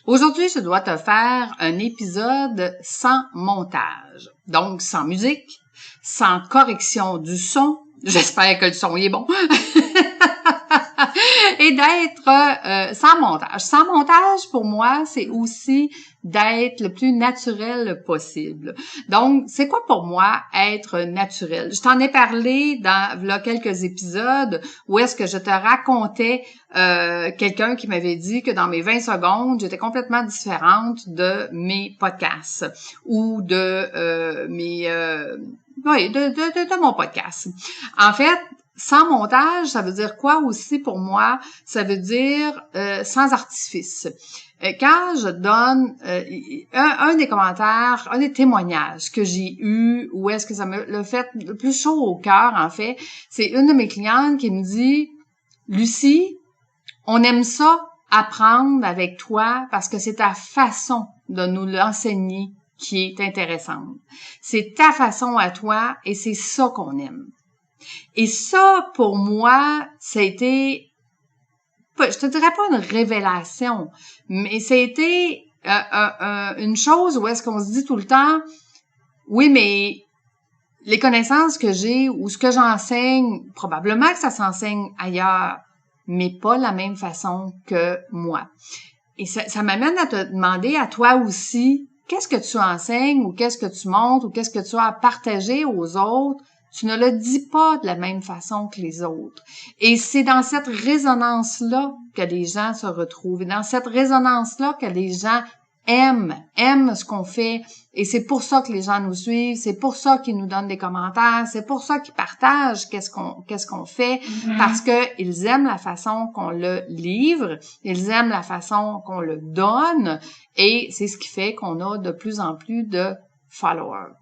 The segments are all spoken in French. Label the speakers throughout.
Speaker 1: Aujourd'hui, je dois te faire un épisode sans montage. Donc, sans musique, sans correction du son. J'espère que le son est bon. Et d'être sans montage. Sans montage, pour moi, c'est aussi d'être le plus naturel possible. Donc, c'est quoi pour moi être naturel? Je t'en ai parlé dans là, quelques épisodes où est-ce que je te racontais quelqu'un qui m'avait dit que dans mes 20 secondes, j'étais complètement différente de mes podcasts ou de de mon podcast. En fait, sans montage, ça veut dire quoi aussi pour moi? Ça veut dire sans artifice. Quand je donne un des commentaires, un des témoignages que j'ai eu, où est-ce que ça me l'a fait le plus chaud au cœur, en fait, c'est une de mes clientes qui me dit « Lucie, on aime ça apprendre avec toi parce que c'est ta façon de nous l'enseigner qui est intéressante. C'est ta façon à toi et c'est ça qu'on aime. » Et ça, pour moi, ça a été, je te dirais pas une révélation, mais ça a été une chose où est-ce qu'on se dit tout le temps, oui, mais les connaissances que j'ai ou ce que j'enseigne, probablement que ça s'enseigne ailleurs, mais pas de la même façon que moi. Et ça m'amène à te demander à toi aussi, qu'est-ce que tu enseignes ou qu'est-ce que tu montres ou qu'est-ce que tu as à partager aux autres. Tu ne le dis pas de la même façon que les autres. Et c'est dans cette résonance-là que les gens se retrouvent. Et dans cette résonance-là que les gens aiment ce qu'on fait. Et c'est pour ça que les gens nous suivent. C'est pour ça qu'ils nous donnent des commentaires. C'est pour ça qu'ils partagent qu'est-ce qu'on fait. Parce que ils aiment la façon qu'on le livre. Ils aiment la façon qu'on le donne. Et c'est ce qui fait qu'on a de plus en plus de followers.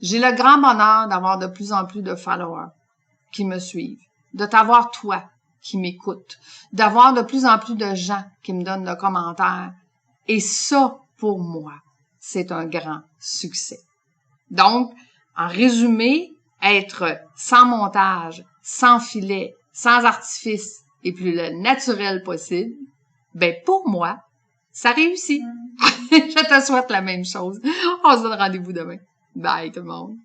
Speaker 1: J'ai le grand bonheur d'avoir de plus en plus de followers qui me suivent, de t'avoir toi qui m'écoutes, d'avoir de plus en plus de gens qui me donnent de commentaires. Et ça, pour moi, c'est un grand succès. Donc, en résumé, être sans montage, sans filet, sans artifice et plus le naturel possible, ben pour moi, ça réussit. Je te souhaite la même chose. On se donne rendez-vous demain. Bye tout le monde.